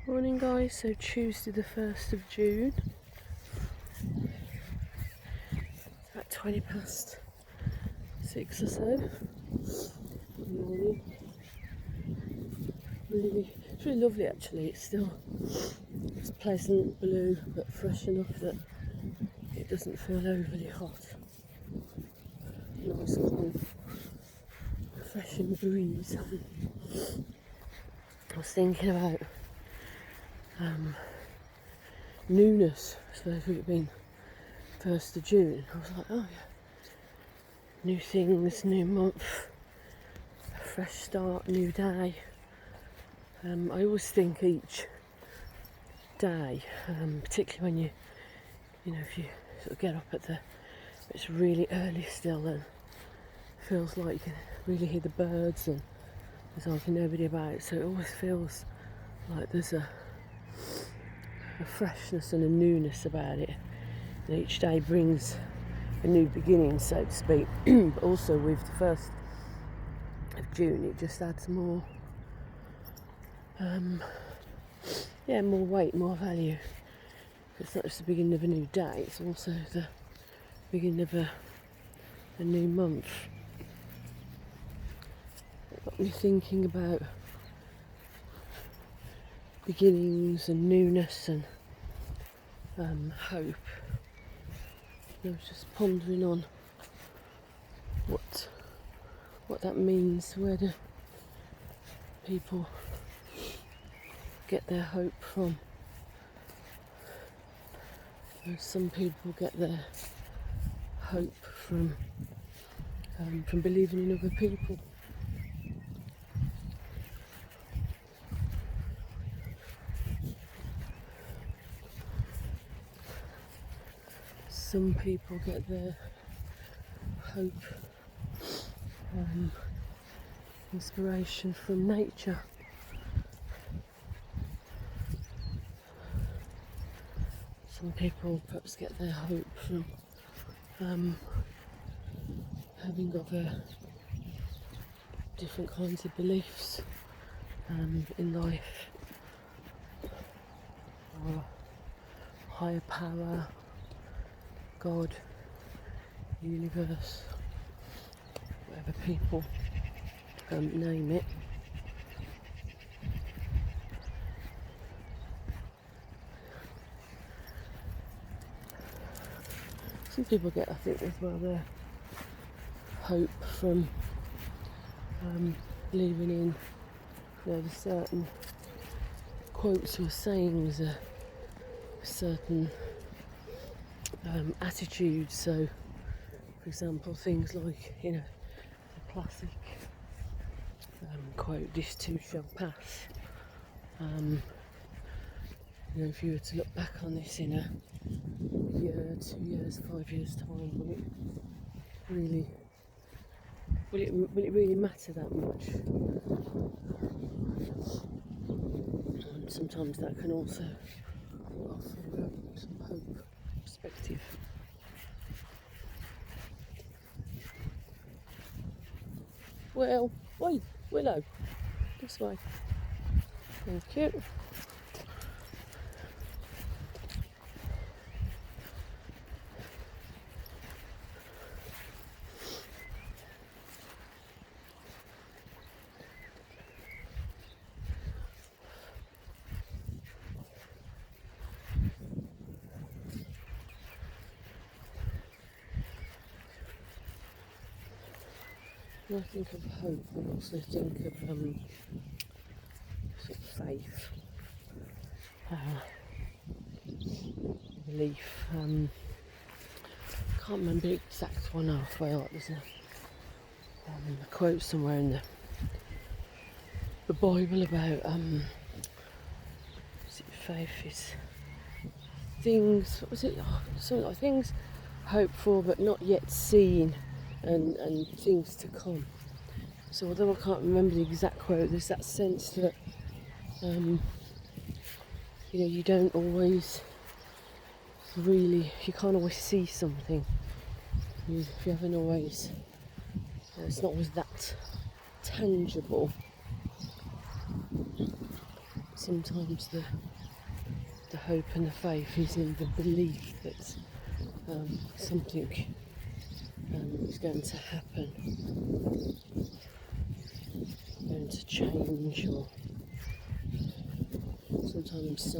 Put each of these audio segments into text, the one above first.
Morning guys, so Tuesday the 1st of June. It's about 20 past 6 or so. Good morning. It's really lovely actually. It's pleasant blue but fresh enough that it doesn't feel overly hot. Nice cool refreshing breeze. I was thinking about newness, so if it had been 1st of June, I was like, oh yeah, new things, new month, a fresh start, new day. I always think each day, particularly when if you sort of get up it's really early still and feels like you can really hear the birds and there's hardly nobody about, so it always feels like there's a freshness and a newness about it. And each day brings a new beginning, so to speak. But also with the 1st of June, it just adds more, more weight, more value. It's not just the beginning of a new day; it's also the beginning of a new month. It got me thinking about beginnings and newness and hope. I was just pondering on what that means. Where do people get their hope from? Some people get their hope from believing in other people. Some people get their hope, inspiration from nature. Some people perhaps get their hope from having other different kinds of beliefs in life, or higher power, God, universe, whatever people name it. Some people get, I think, as well, their hope from believing in the certain quotes or sayings, certain attitudes. So, for example, things like the classic quote, "This too shall pass." If you were to look back on this in a year, 2 years, 5 years time, will it really matter that much? And sometimes that can also offer some hope, perspective. Well, wait, Willow, this way. Thank you. When I think of hope, I also think of sort of faith, belief. I can't remember the exact one off by heart. There's a quote somewhere in the Bible about faith is things. What was it? Something like things hoped for but not yet seen, and things to come. So although I can't remember the exact quote, there's that sense that you don't always really, you can't always see something. You haven't always, it's not always that tangible. sometimes the hope and the faith is in the belief that something is going to happen, going to change, or sometimes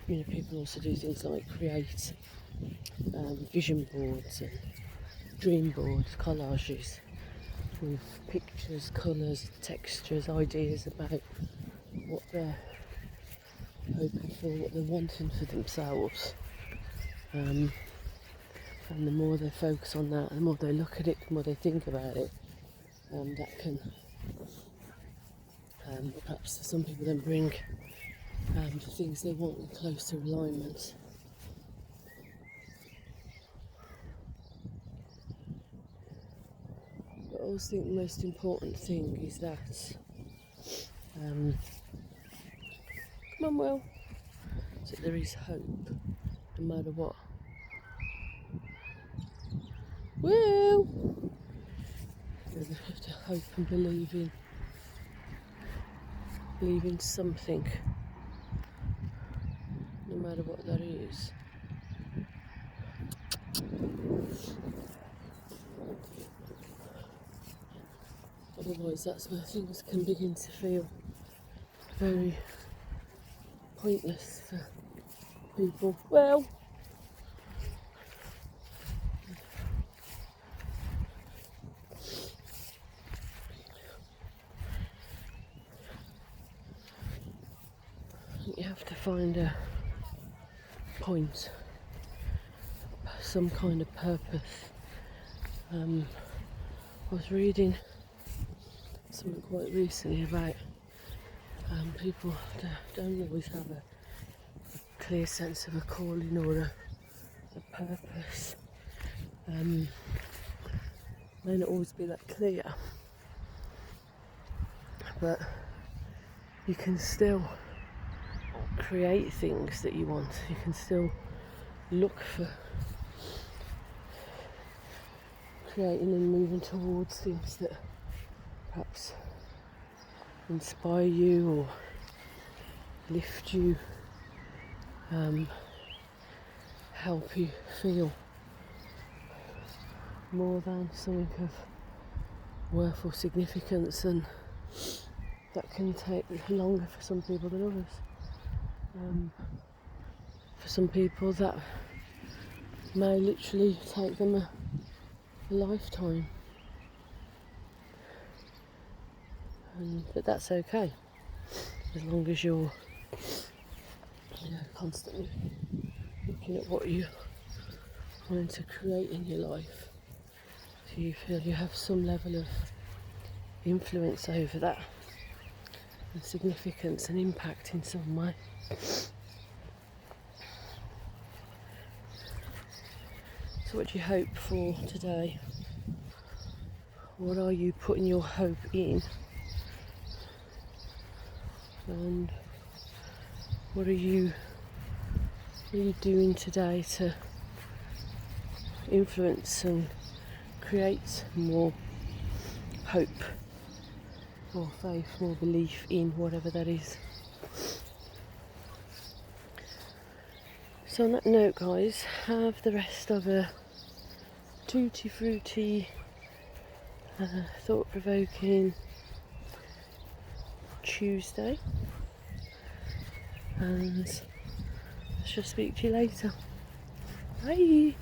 people also do things like create vision boards and dream boards, collages with pictures, colours, textures, ideas about what they're hoping for, what they're wanting for themselves. And the more they focus on that, the more they look at it, the more they think about it, that can perhaps for some people then bring the things they want in closer alignment. But I always think the most important thing is that come on, Will, so there is hope no matter what. Will, you have to hope and believe in something, no matter what that is. Otherwise, that's where things can begin to feel very pointless for people. Well, you have to find a point, some kind of purpose. I was reading something quite recently about people that don't always have a clear sense of a calling or a purpose. May not always be that clear, but you can still create things that you want. You can still look for creating and moving towards things that perhaps inspire you or lift you, help you feel more than something of worth or significance, and that can take longer for some people than others. For some people that may literally take them a lifetime, but that's okay as long as you're constantly looking at what you wanting to create in your life, so you feel you have some level of influence over that and significance and impact in some way. So what do you hope for today? What are you putting your hope in? And what are you doing today to influence and create more hope, more faith, more belief in whatever that is? So on that note, guys, have the rest of a tutti frutti, thought-provoking Tuesday, and I shall speak to you later. Bye.